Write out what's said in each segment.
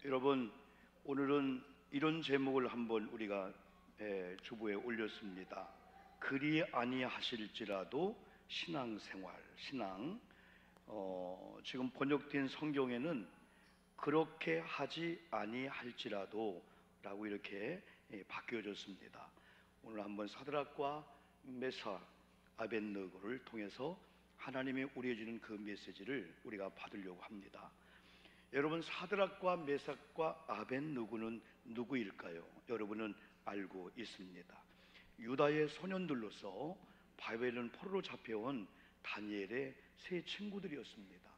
여러분, 오늘은 이런 제목을 한번 우리가 주보에 올렸습니다. 그리 아니하실지라도 신앙생활, 신앙. 지금 번역된 성경에는 그렇게 하지 아니할지라도 라고 이렇게 바뀌어졌습니다. 오늘 한번 사드락과 메삭, 아벳느고를 통해서 하나님이 우리에게 주는 그 메시지를 우리가 받으려고 합니다. 여러분, 사드락과 메삭과 아벳느고는 누구일까요? 여러분은 알고 있습니다. 유다의 소년들로서 바벨론 포로로 잡혀온 다니엘의 세 친구들이었습니다.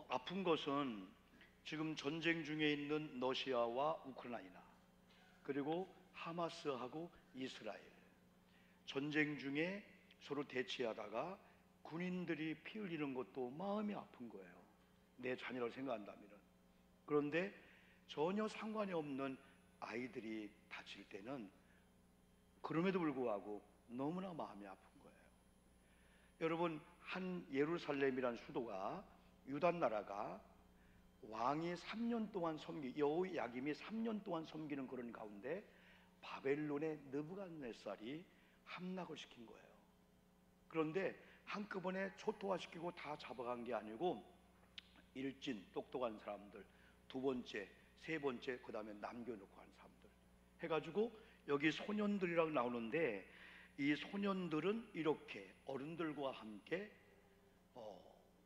아픈 것은 지금 전쟁 중에 있는 러시아와 우크라이나, 그리고 하마스하고 이스라엘, 전쟁 중에 서로 대치하다가 군인들이 피 흘리는 것도 마음이 아픈 거예요. 내 자녀를 생각한다면. 그런데 전혀 상관이 없는 아이들이 다칠 때는 그럼에도 불구하고 너무나 마음이 아픈 거예요. 여러분, 한 예루살렘이란 수도가, 유다 나라가 왕이 3년 동안 여호야김이 3년 동안 섬기는 그런 가운데 바벨론의 느부갓네살이 함락을 시킨 거예요. 그런데 한꺼번에 초토화시키고 다 잡아간 게 아니고 일진, 똑똑한 사람들, 두 번째, 세 번째, 그 다음에 남겨놓고 한 사람들 해가지고, 여기 소년들이라고 나오는데 이 소년들은 이렇게 어른들과 함께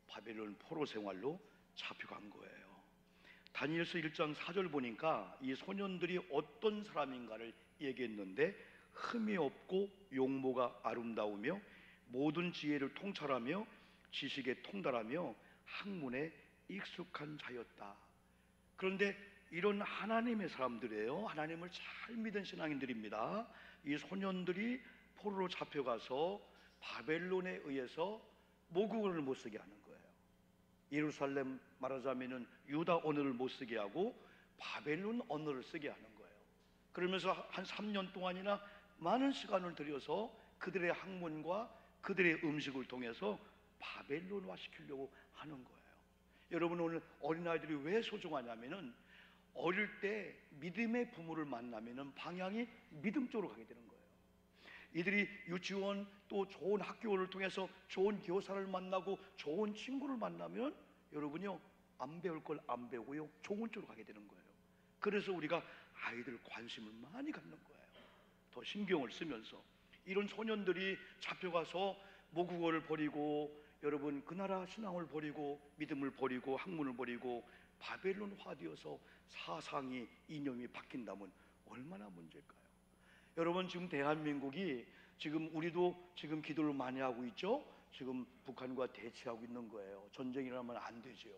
바벨론 포로 생활로 잡혀간 거예요. 다니엘서 1장 4절 보니까 이 소년들이 어떤 사람인가를 얘기했는데, 흠이 없고 용모가 아름다우며 모든 지혜를 통찰하며 지식에 통달하며 학문에 익숙한 자였다. 그런데 이런 하나님의 사람들이에요. 하나님을 잘 믿은 신앙인들입니다. 이 소년들이 포로로 잡혀가서 바벨론에 의해서 모국어를 못 쓰게 하는 거예요. 예루살렘 말하자면은 유다 언어를 못 쓰게 하고 바벨론 언어를 쓰게 하는 거예요. 그러면서 한 3년 동안이나 많은 시간을 들여서 그들의 학문과 그들의 음식을 통해서 바벨론화 시키려고 하는 거예요. 여러분, 오늘 어린아이들이 왜 소중하냐면은 어릴 때 믿음의 부모를 만나면은 방향이 믿음 쪽으로 가게 되는 거예요. 이들이 유치원 또 좋은 학교를 통해서 좋은 교사를 만나고 좋은 친구를 만나면 여러분요, 안 배울 걸 안 배우고요, 좋은 쪽으로 가게 되는 거예요. 그래서 우리가 아이들 관심을 많이 갖는 거예요. 더 신경을 쓰면서. 이런 소년들이 잡혀가서 모국어를 버리고, 여러분, 그 나라 신앙을 버리고 믿음을 버리고 학문을 버리고 바벨론화 되어서 사상이, 이념이 바뀐다면 얼마나 문제일까요? 여러분, 지금 대한민국이, 지금 우리도 지금 기도를 많이 하고 있죠. 지금 북한과 대치하고 있는 거예요. 전쟁이 일어나면 안 되죠.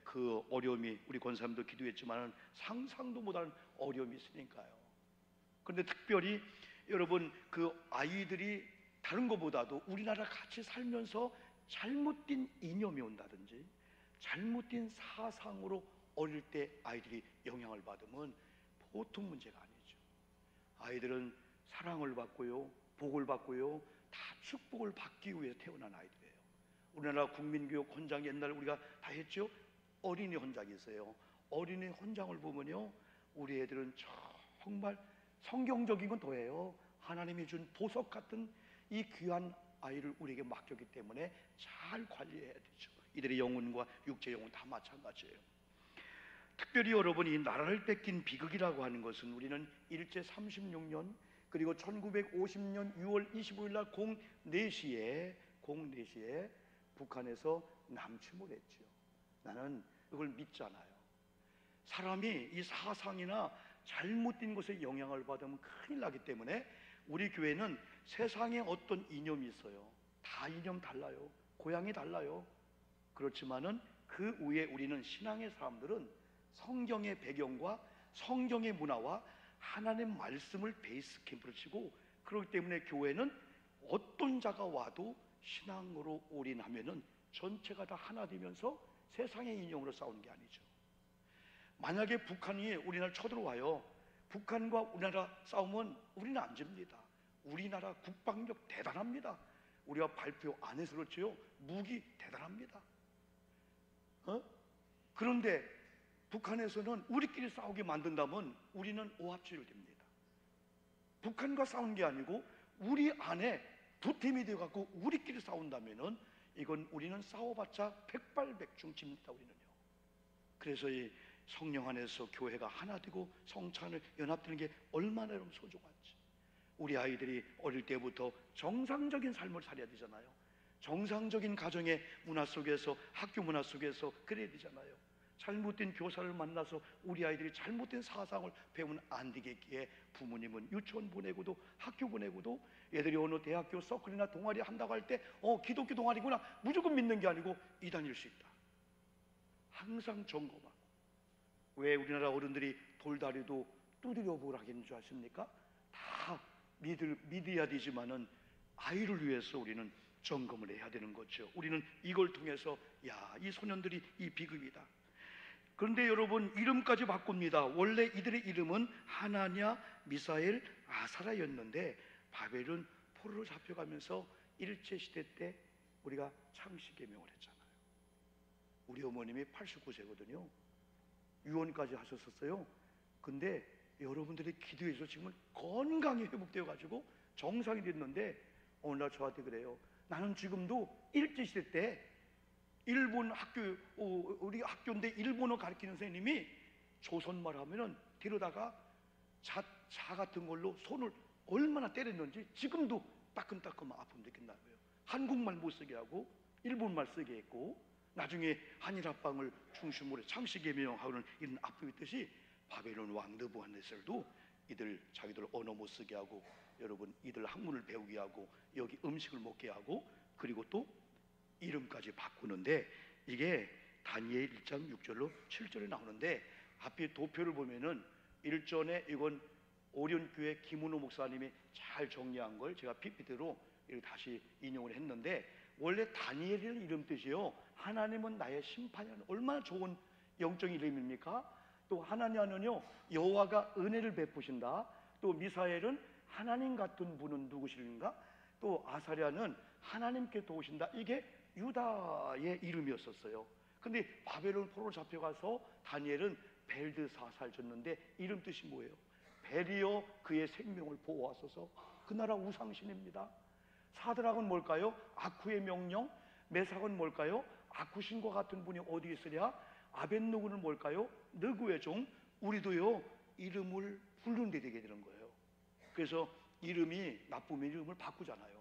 그 어려움이, 우리 권사님도 기도했지만 상상도 못하는 어려움이 있으니까요. 그런데 특별히 여러분, 그 아이들이 다른 것보다도 우리나라 같이 살면서 잘못된 이념이 온다든지 잘못된 사상으로 어릴 때 아이들이 영향을 받으면 보통 문제가 아니죠. 아이들은 사랑을 받고요, 복을 받고요, 다 축복을 받기 위해서 태어난 아이들이에요. 우리나라 국민교육 헌장, 옛날에 우리가 다 했죠. 어린이 헌장이 있어요. 어린이 헌장을 보면요, 우리 애들은 정말 성경적인 건 더해요. 하나님이 준 보석 같은 이 귀한 아이를 우리에게 맡겼기 때문에 잘 관리해야 되죠. 이들의 영혼과 육체 영혼 다 마찬가지예요. 특별히 여러분, 이 나라를 뺏긴 비극이라고 하는 것은 우리는 일제 36년 그리고 1950년 6월 25일 날 04시에 북한에서 남침을 했죠. 나는 그걸 믿잖아요. 사람이 이 사상이나 잘못된 것에 영향을 받으면 큰일 나기 때문에 우리 교회는 세상에 어떤 이념이 있어요. 다 이념 달라요. 고향이 달라요. 그렇지만은 그 위에 우리는, 신앙의 사람들은 성경의 배경과 성경의 문화와 하나님의 말씀을 베이스 캠프로 치고, 그렇기 때문에 교회는 어떤 자가 와도 신앙으로 올인하면은 전체가 다 하나 되면서 세상의 이념으로 싸우는 게 아니죠. 만약에 북한이 우리나라를 쳐들어와요. 북한과 우리나라 싸우면 우리는 안 집니다. 우리나라 국방력 대단합니다. 우리가 발표 안 해서 그렇지요, 무기 대단합니다. 그런데 북한에서는 우리끼리 싸우게 만든다면 우리는 오합지졸됩니다. 북한과 싸운 게 아니고 우리 안에 두 팀이 되어갖고 우리끼리 싸운다면은 이건 우리는 싸워봤자 백발백중집니다. 우리는요. 그래서 이 성령 안에서 교회가 하나 되고 성찬을 연합되는 게 얼마나 여러분 소중한지. 우리 아이들이 어릴 때부터 정상적인 삶을 살아야 되잖아요. 정상적인 가정의 문화 속에서, 학교 문화 속에서 그래야 되잖아요. 잘못된 교사를 만나서 우리 아이들이 잘못된 사상을 배우면 안 되겠기에 부모님은 유치원 보내고도 학교 보내고도 애들이 어느 대학교 서클이나 동아리 한다고 할 때 기독교 동아리구나 무조건 믿는 게 아니고 이단일 수 있다. 항상 점검하고. 왜 우리나라 어른들이 돌다리도 두드려 보라 하는 줄 아십니까? 다 믿어야 되지만은 아이를 위해서 우리는 점검을 해야 되는 거죠. 우리는 이걸 통해서 이 소년들이 이 비극이다. 그런데 여러분 이름까지 바꿉니다. 원래 이들의 이름은 하나냐, 미사엘, 아사랴였는데 바벨은 포로로 잡혀가면서 일제시대 때 우리가 창씨개명을 했잖아요. 우리 어머님이 89세거든요. 유언까지 하셨었어요. 근데 여러분들이 기도해서 지금 건강히 회복되어 가지고 정상이 됐는데 오늘날 저한테 그래요. 나는 지금도 일제시대 때 일본 학교, 우리 학교인데 일본어 가르치는 선생님이 조선말 하면은 데려다가 자 같은 걸로 손을 얼마나 때렸는지 지금도 따끔따끔 아픔 느낀다고요. 한국말 못 쓰게 하고 일본말 쓰게 했고 나중에 한일합방을 중심으로 창씨개명하고는 이런 아픔이 있듯이 바벨론 왕 느부갓네살도 이들 자기들 언어 못 쓰게 하고 여러분 이들 학문을 배우게 하고 여기 음식을 먹게 하고 그리고 또 이름까지 바꾸는데 이게 다니엘 1장 6절로 7절에 나오는데 앞에 도표를 보면은 1전에 이건 오련교회 김은호 목사님이 잘 정리한 걸 제가 PPT로 다시 인용을 했는데 원래 다니엘이라는 이름 뜻이요. 하나님은 나의 심판이라는 얼마나 좋은 영적인 이름입니까? 또 하나냐는요 여호와가 은혜를 베푸신다. 또 미사엘은 하나님 같은 분은 누구실까? 또 아사랴는 하나님께 도우신다. 이게 유다의 이름이었었어요. 근데 바벨론 포로로 잡혀가서 다니엘은 벨드사살 줬는데 이름 뜻이 뭐예요? 벨이여 그의 생명을 보호하소서. 그 나라 우상신입니다. 사드락은 뭘까요? 아쿠의 명령. 메삭은 뭘까요? 아쿠신과 같은 분이 어디 있으랴? 아벳느고는 뭘까요? 느구의 종. 우리도요 이름을 부르는 데 되게 되는 거예요. 그래서 이름이 나쁘면 이름을 바꾸잖아요.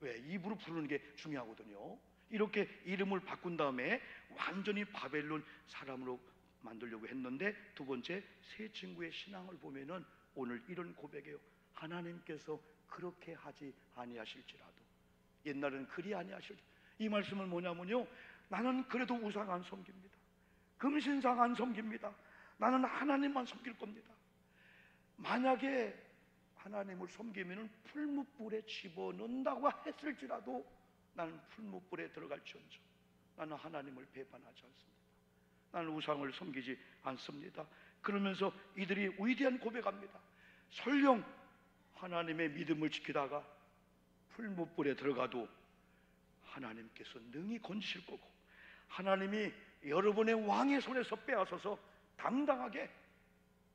왜? 입으로 부르는 게 중요하거든요. 이렇게 이름을 바꾼 다음에 완전히 바벨론 사람으로 만들려고 했는데 두 번째 세 친구의 신앙을 보면은 오늘 이런 고백이에요. 하나님께서 그렇게 하지 아니하실지라도 옛날에는 그리 아니하실지. 이 말씀은 뭐냐면요 나는 그래도 우상 안 섬깁니다. 금신상 안 섬깁니다. 나는 하나님만 섬길 겁니다. 만약에 하나님을 섬기면 풀무불에 집어넣는다고 했을지라도 나는 풀무불에 들어갈지언정 나는 하나님을 배반하지 않습니다. 나는 우상을 섬기지 않습니다. 그러면서 이들이 위대한 고백합니다. 설령 하나님의 믿음을 지키다가 풀무불에 들어가도 하나님께서 능히 건지실 거고 하나님이 여러분의 왕의 손에서 빼앗아서 당당하게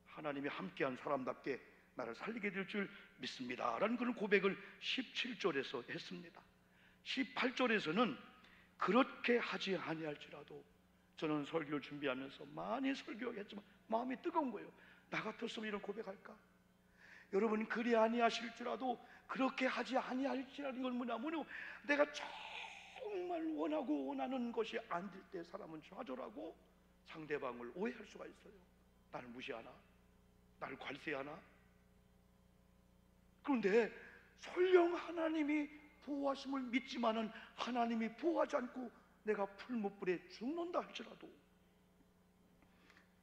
하나님이 함께한 사람답게 나를 살리게 될 줄 믿습니다 라는 그런 고백을 17절에서 했습니다. 18절에서는 그렇게 하지 아니할지라도 저는 설교를 준비하면서 많이 설교했지만 마음이 뜨거운 거예요. 나 같았으면 이런 고백할까? 여러분 그리 아니하실지라도 그렇게 하지 아니할지라도 이건 뭐냐면요 내가 정말 원하고 원하는 것이 안 될 때 사람은 좌절하고 상대방을 오해할 수가 있어요. 나를 무시하나? 나를 관세하나? 그런데 설령 하나님이 보호하심을 믿지만은 하나님이 보호하지 않고 내가 풀무불에 죽는다 할지라도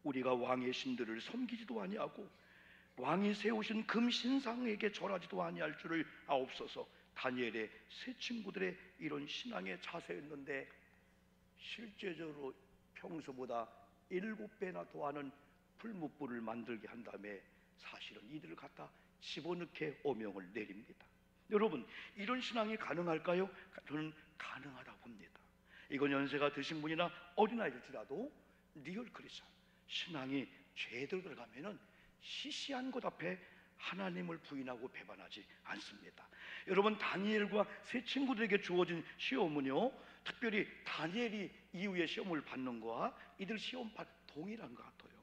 우리가 왕의 신들을 섬기지도 아니하고 왕이 세우신 금신상에게 절하지도 아니할 줄을 아옵소서. 다니엘의 세 친구들의 이런 신앙의 자세였는데 실제적으로 평소보다 7배나 더하는 풀무불을 만들게 한 다음에 사실은 이들을 갖다 집어넣게 오명을 내립니다. 여러분 이런 신앙이 가능할까요? 저는 가능하다고 봅니다. 이건 연세가 드신 분이나 어린아이일지라도 리얼 크리스천 신앙이 제대로 들어가면은 시시한 것 앞에 하나님을 부인하고 배반하지 않습니다. 여러분, 다니엘과 세 친구들에게 주어진 시험은요, 특별히 다니엘이 이후에 시험을 받는 거와 이들 시험판 동일한 것 같아요.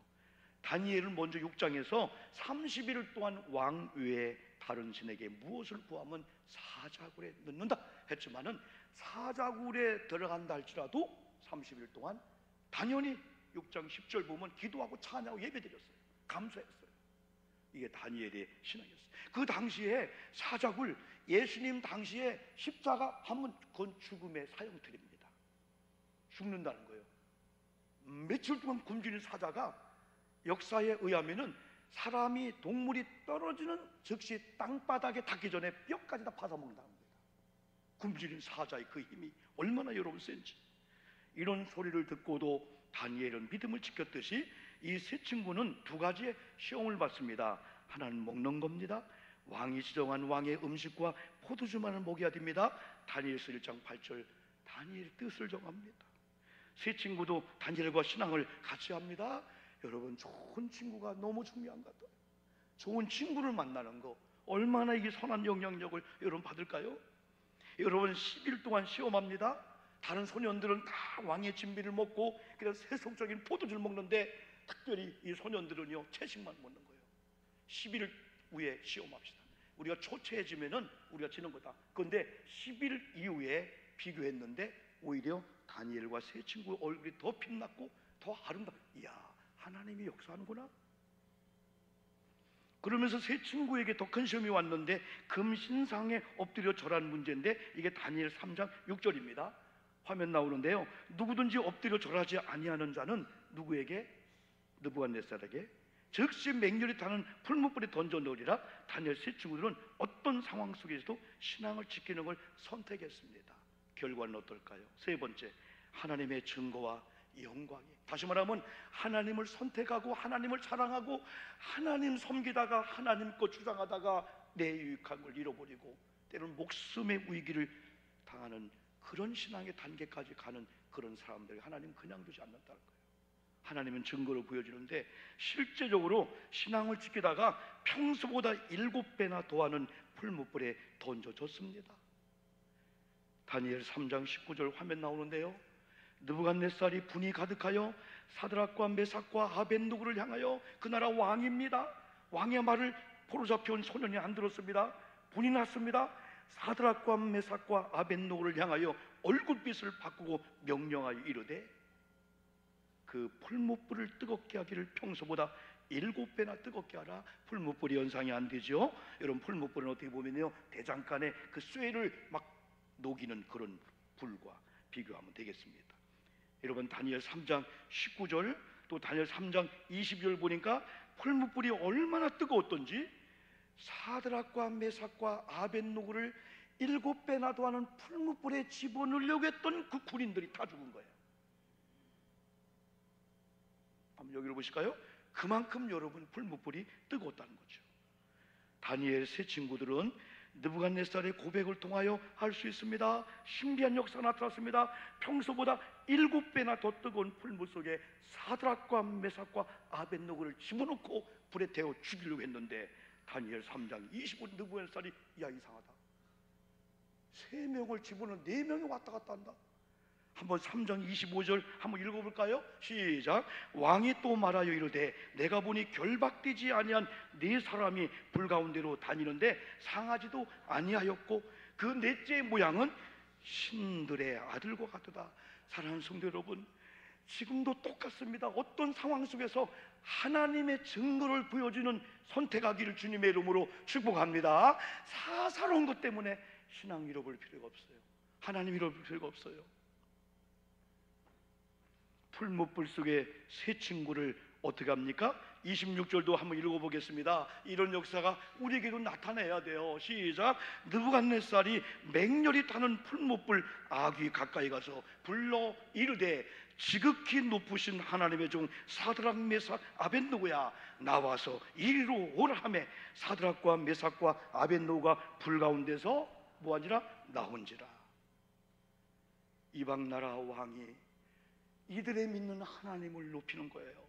다니엘은 먼저 6장에서 30일 동안 왕 외에 다른 신에게 무엇을 구하면 사자굴에 넣는다 했지만은, 사자굴에 들어간다 할지라도 30일 동안 당연히 6장 10절 보면 기도하고 찬양하고 예배드렸어요. 감사했어요. 이게 다니엘의 신앙이었어요. 그 당시에 사자굴, 예수님 당시에 십자가 하면 그건 죽음의 사형틀입니다. 죽는다는 거예요. 며칠 동안 굶주린 사자가 역사에 의하면은 사람이, 동물이 떨어지는 즉시 땅바닥에 닿기 전에 뼈까지 다 파서먹는다는 겁니다. 굶주린 사자의 그 힘이 얼마나 여러분 센지. 이런 소리를 듣고도 다니엘은 믿음을 지켰듯이 이 세 친구는 두 가지의 시험을 받습니다. 하나는 먹는 겁니다. 왕이 지정한 왕의 음식과 포도주만을 먹여야 됩니다. 다니엘서 1장 8절, 다니엘의 뜻을 정합니다. 세 친구도 다니엘과 신앙을 같이 합니다. 여러분, 좋은 친구가 너무 중요한 것 같아요. 좋은 친구를 만나는 거 얼마나 이게 선한 영향력을 여러분 받을까요? 여러분, 10일 동안 시험합니다. 다른 소년들은 다 왕의 진비를 먹고 그냥 세속적인 포도주를 먹는데, 특별히 이 소년들은요 채식만 먹는 거예요. 10일 후에 시험합시다. 우리가 초췌해지면은 우리가 지는 거다. 그런데 10일 이후에 비교했는데 오히려 다니엘과 세 친구의 얼굴이 더 빛났고 더 아름다워. 이야, 하나님이 역사하는구나. 그러면서 세 친구에게 더 큰 시험이 왔는데, 금신상에 엎드려 절하는 문제인데, 이게 다니엘 3장 6절입니다. 화면 나오는데요, 누구든지 엎드려 절하지 아니하는 자는 누구에게? 느부갓네살에게 즉시 맹렬히 타는 풀무불에 던져 넣으리라. 다니엘 세 친구들은 어떤 상황 속에서도 신앙을 지키는 걸 선택했습니다. 결과는 어떨까요? 세 번째, 하나님의 증거와 영광이. 다시 말하면 하나님을 선택하고 하나님을 사랑하고 하나님 섬기다가 하나님 것 주장하다가 내 유익한 걸 잃어버리고 때로는 목숨의 위기를 당하는 그런 신앙의 단계까지 가는 그런 사람들 하나님 그냥 두지 않는다는 거예요. 하나님은 증거를 보여주는데, 실제적으로 신앙을 지키다가 평소보다 7배나 더하는 풀무불에 던져졌습니다. 다니엘 3장 19절 화면 나오는데요, 느부갓네살이 분이 가득하여 사드락과 메삭과 아벳느고를 향하여, 그 나라 왕입니다. 왕의 말을 포로잡혀온 소년이 안 들었습니다. 분이 났습니다. 사드락과 메삭과 아벳느고를 향하여 얼굴빛을 바꾸고 명령하여 이르되, 그 풀무불을 뜨겁게 하기를 평소보다 7배나 뜨겁게 하라. 풀무불이 연상이 안 되죠. 여러분, 풀무불은 어떻게 보면요, 대장간에 그 쇠를 막 녹이는 그런 불과 비교하면 되겠습니다. 여러분, 다니엘 3장 19절 또 다니엘 3장 20절 보니까 풀무불이 얼마나 뜨거웠던지, 사드락과 메삭과 아벳느고를 7배나 더하는 풀무불에 집어넣으려고 했던 그 군인들이 다 죽은 거예요. 한번 여기로 보실까요? 그만큼 여러분 풀무불이 뜨거웠다는 거죠. 다니엘 세 친구들은 느부갓네살의 고백을 통하여 알 수 있습니다. 신비한 역사가 나타났습니다. 평소보다 7배나 더 뜨거운 풀무 속에 사드락과 메삭과 아벳느고를 집어넣고 불에 태워 죽이려고 했는데, 다니엘 3장 25절 느부갓네살이 야, 이상하다, 3명을 집어넣어 4명이 왔다 갔다 한다. 한번 3장 25절 한번 읽어볼까요? 시작. 왕이 또 말하여 이르되, 내가 보니 결박되지 아니한 4사람이 불 가운데로 다니는데 상하지도 아니하였고 그 넷째의 모양은 신들의 아들과 같도다. 사랑하는 성도 여러분, 지금도 똑같습니다. 어떤 상황 속에서 하나님의 증거를 보여주는 선택하기를 주님의 이름으로 축복합니다. 사사로운 것 때문에 신앙 잃어버릴 필요가 없어요. 하나님 잃어버릴 필요가 없어요. 풀무불 속에 세 친구를 어떻게 합니까? 26절도 한번 읽어보겠습니다. 이런 역사가 우리에게도 나타나야 돼요. 시작. 느부갓네살이 맹렬히 타는 풀무불 아귀 가까이 가서 불러 이르되, 지극히 높으신 하나님의 종 사드락 메삭 아벳느고야, 나와서 이리로 오라 하매, 사드락과 메삭과 아벳느고가 불 가운데서 뭐하니라? 나온지라. 이방 나라 왕이 이들의 믿는 하나님을 높이는 거예요.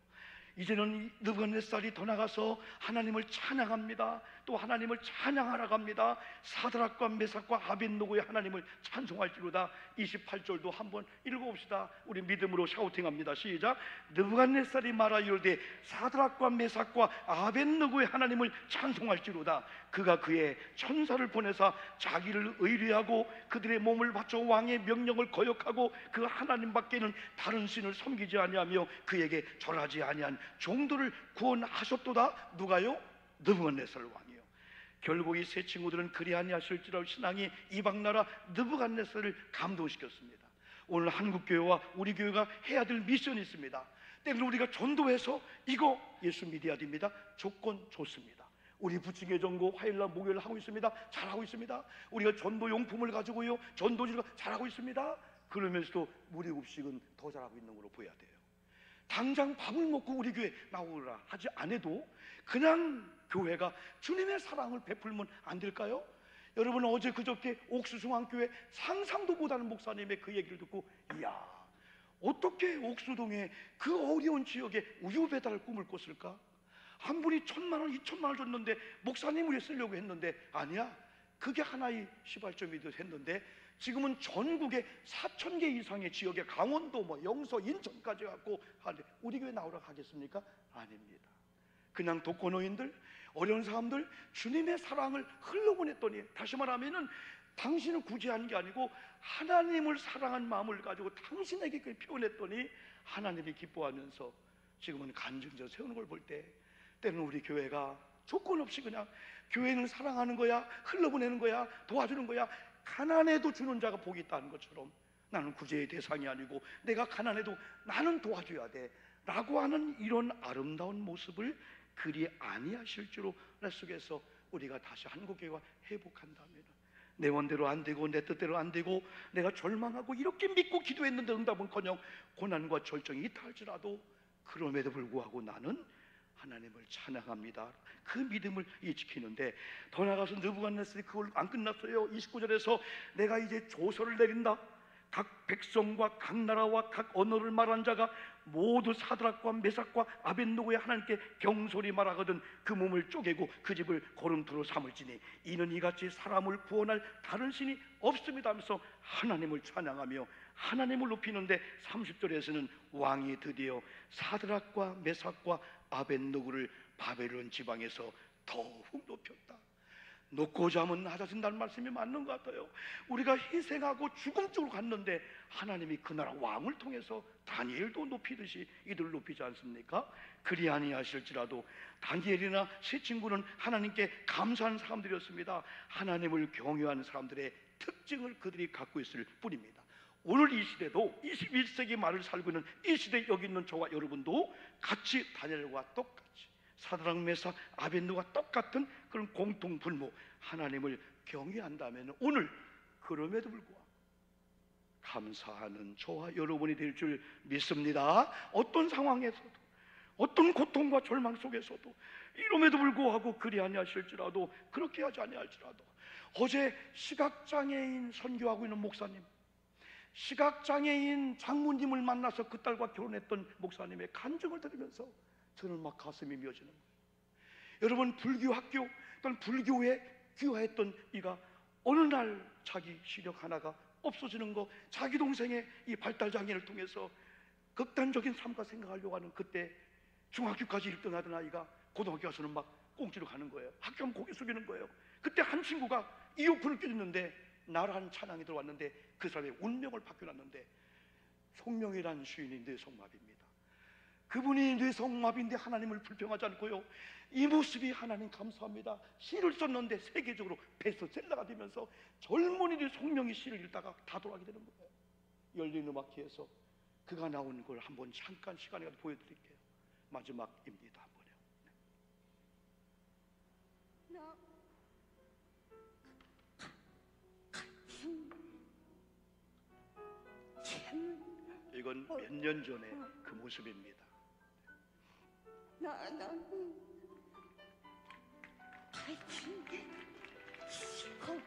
이제는 느부갓네살이 더 나가서 하나님을 찬양합니다. 또 하나님을 찬양하러 갑니다. 사드락과 메삭과 아벳느고의 하나님을 찬송할지로다. 28절도 한번 읽어봅시다. 우리 믿음으로 샤우팅합니다. 시작. 느부갓네살이 말하 이르되 사드락과 메삭과 아벳느고의 하나님을 찬송할지로다. 그가 그의 천사를 보내사 자기를 의뢰하고 그들의 몸을 바쳐 왕의 명령을 거역하고 그 하나님 밖에는 다른 신을 섬기지 아니하며 그에게 절하지 아니한 종들을 구원하셨도다. 누가요? 느부갓네살 왕이요. 결국 이 세 친구들은 그리 아니하실지라도 신앙이 이방나라 느부갓네살을 감동시켰습니다. 오늘 한국교회와 우리 교회가 해야 될 미션이 있습니다. 때로 우리가 전도해서 이거 예수 믿어야 됩니다. 조건 좋습니다. 우리 부침개 전고 화요일날 목요일 하고 있습니다. 잘하고 있습니다. 우리가 전도 용품을 가지고요 전도지를 잘하고 있습니다. 그러면서도 우리 급식은 더 잘하고 있는 걸로 보여야 돼요. 당장 밥을 먹고 우리 교회 나오라 하지 않아도 그냥 교회가 주님의 사랑을 베풀면 안 될까요? 여러분, 어제 그저께 옥수중앙교회 상상도 못하는 목사님의 그 얘기를 듣고, 이야, 어떻게 옥수동에 그 어려운 지역에 우유 배달을 꿈을 꿨을까? 한 분이 1,000만 원, 2,000만 원 줬는데 목사님을 위해 쓰려고 했는데, 아니야, 그게 하나의 시발점이 됐는데 지금은 전국에 4,000개 이상의 지역에 강원도, 영서, 인천까지 갖고 하는데 우리 교회 나오라고 하겠습니까? 아닙니다. 그냥 독거노인들, 어려운 사람들 주님의 사랑을 흘러보냈더니, 다시 말하면은 당신을 구제한 게 아니고 하나님을 사랑한 마음을 가지고 당신에게 표현했더니 하나님이 기뻐하면서 지금은 간증져 세우는 걸 볼 때, 때는 우리 교회가 조건 없이 그냥 교회는 사랑하는 거야, 흘러보내는 거야, 도와주는 거야, 가난해도 주는 자가 복이 있다는 것처럼 나는 구제의 대상이 아니고 내가 가난해도 나는 도와줘야 돼 라고 하는 이런 아름다운 모습을 그리 아니하실 줄로 내 속에서 우리가 다시 한국교회가 회복한다면, 내 원대로 안 되고 내 뜻대로 안 되고 내가 절망하고 이렇게 믿고 기도했는데 응답은커녕 고난과 절정이 있다 할지라도 그럼에도 불구하고 나는 하나님을 찬양합니다. 그 믿음을 지키는데, 더 나아가서 느부갓네살이 그걸 안 끝났어요. 29절에서 내가 이제 조서를 내린다. 각 백성과 각 나라와 각 언어를 말한 자가 모두 사드락과 메삭과 아벳느고의 하나님께 경솔히 말하거든 그 몸을 쪼개고 그 집을 거름토로 삼을지니 이는 이같이 사람을 구원할 다른 신이 없습니다 하면서 하나님을 찬양하며 하나님을 높이는데, 30절에서는 왕이 드디어 사드락과 메삭과 아벳느고를 바벨론 지방에서 더욱 높였다. 높고자 하면 낮아진다는 말씀이 맞는 것 같아요. 우리가 희생하고 죽음 쪽으로 갔는데 하나님이 그 나라 왕을 통해서 다니엘도 높이듯이 이들을 높이지 않습니까? 그리 아니하실지라도 다니엘이나 세 친구는 하나님께 감사하는 사람들이었습니다. 하나님을 경외하는 사람들의 특징을 그들이 갖고 있을 뿐입니다. 오늘 이 시대도 21세기 말을 살고 있는 이 시대에 여기 있는 저와 여러분도 같이 다니엘과 똑같이 사드락 메삭 아벳느고가 똑같은 그런 공통 분모, 하나님을 경외한다면 오늘 그럼에도 불구하고 감사하는 저와 여러분이 될 줄 믿습니다. 어떤 상황에서도, 어떤 고통과 절망 속에서도 이럼에도 불구하고 그리 아니하실지라도, 그렇게 하지 아니할지라도, 어제 시각장애인 선교하고 있는 목사님, 시각장애인 장모님을 만나서 그 딸과 결혼했던 목사님의 간증을 들으면서 저는 막 가슴이 미어지는 거예요. 여러분, 불교 학교 또는 불교에 귀화했던 이가 어느 날 자기 시력 하나가 없어지는 거, 자기 동생의 이 발달장애를 통해서 극단적인 삶과 생각하려고 하는 그때 중학교까지 1등하던 아이가 고등학교 가서는 막 꽁지로 가는 거예요. 학교 가면 고개 숙이는 거예요. 그때 한 친구가 이어폰을 껴줬는데 나라는 찬양이 들어왔는데 그 사람의 운명을 바뀌어놨는데, 송명이라는 시인이 뇌성마비입니다. 그분이 뇌성마비인데 하나님을 불평하지 않고요, 이 모습이 하나님 감사합니다, 시를 썼는데 세계적으로 베스트셀러가 되면서 젊은이들이 송명이 시를 읽다가 다 돌아가게 되는 거예요. 열린음악회에서 그가 나오는 걸 한번 잠깐 시간이라도 보여드릴게요. 마지막입니다. 한번요. 이건 몇 년 전의 그 모습입니다. 나는 다친 게 싫고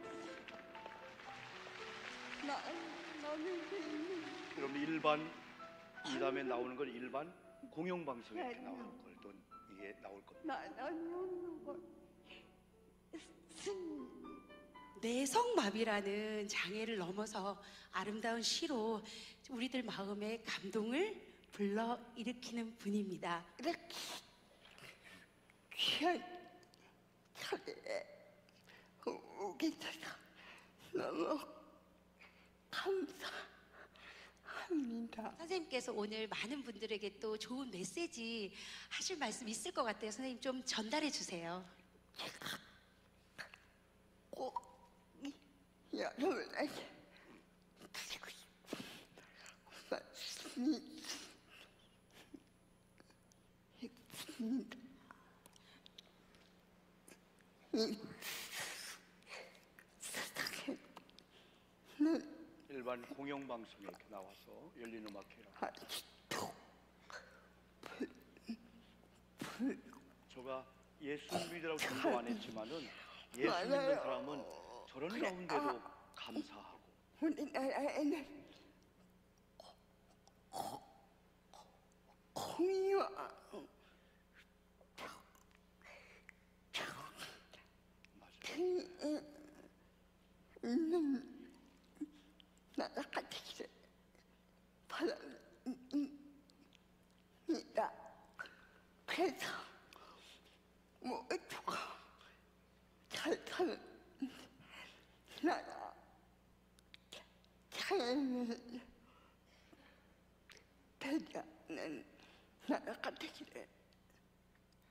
나는 여러분, 일반 이 다음에 나오는 건 일반 공영방송에 이렇게 나오는 걸 또 이게 나올 겁니다. 나는 뭐 내성마비라는 장애를 넘어서 아름다운 시로 우리들 마음에 감동을 불러일으키는 분입니다. 이렇게 귀한 자리에 오게 돼서 너무 감사합니다. 선생님께서 오늘 많은 분들에게 또 좋은 메시지 하실 말씀 있을 것 같아요. 선생님 좀 전달해 주세요. 꼭 여러분에게 드리고 싶은 말씀이 있습니다. 이 세상에는 일반 공영방송에 이렇게 나와서 열린 음악회라. 아직도 제가 예수 믿으라고 전도 안 했지만은 예수 믿는 사람은 저런 가운데도 감사하고 우리나라에는 공의와 맞아요. 있는 나라가 되기를 바랍니다. 그래서 모두가 잘 사는 나라 자연을 배려하는 나라가 되기를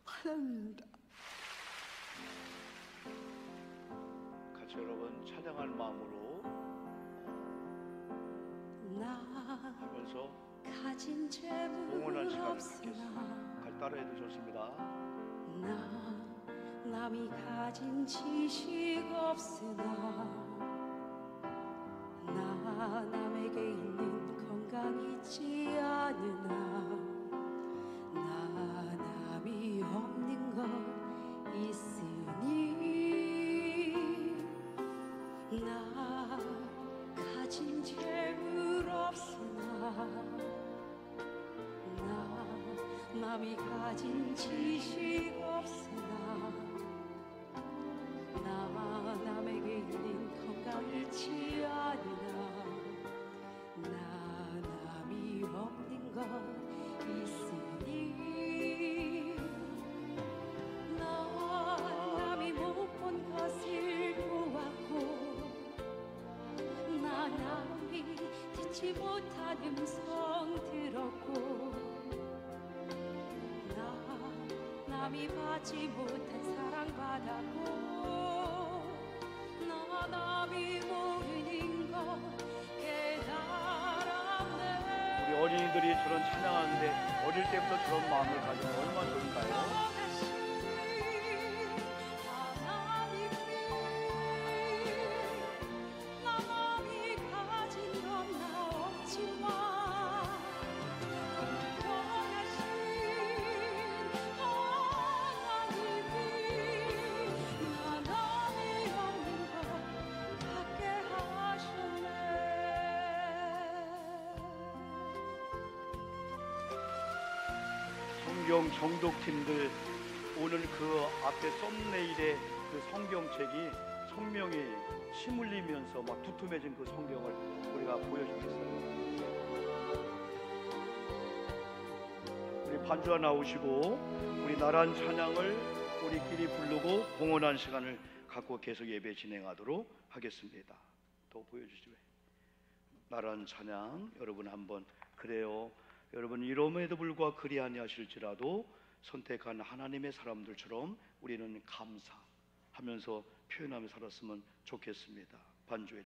바랍니다. 같이 여러분 찬양할 마음으로 나 하면서 가진 응원한 재물 시간을 없으나 갖겠습니다. 같이 따라해도 좋습니다. 나 남이 가진 지식 없으나 나 남에게 있는 건강 있지 않으나 나 남이 없는 것 있으니 나 가진 재물 없으나 나 남이 가진 지식 없으나 나 남에게 있는 건강 잃지 않으나 나 남이 없는 것 있으니 나 남이 못 본 것을 보았고 나 남이 듣지 못한 음성 들었고 나 남이 받지 못한 사랑 받았고 나 남이 모르는 것 깨달았네. 우리 어린이들이 저런 찬양하는데 어릴 때부터 저런 마음을 가지면 얼마나 좋을까요? 남이 가진 건 나 없지만 동정하신 하나님이 나 남이 없는 것 같게 하셨네. 성경 정독팀들 오늘 그 앞에 썸네일의 그 성경책이 성명이 침 흘리면서 막 두툼해진 그 성경을 우리가 보여주겠어요. 우리 반주와 나오시고 우리 나란 찬양을 우리끼리 부르고 공헌한 시간을 갖고 계속 예배 진행하도록 하겠습니다. 또 보여주시죠. 나란 찬양 여러분 한번 그래요. 여러분 이럼에도 불구하고 그리 아니하실지라도 선택한 하나님의 사람들처럼 우리는 감사하면서 표현하며 살았으면 좋겠습니다. 반주에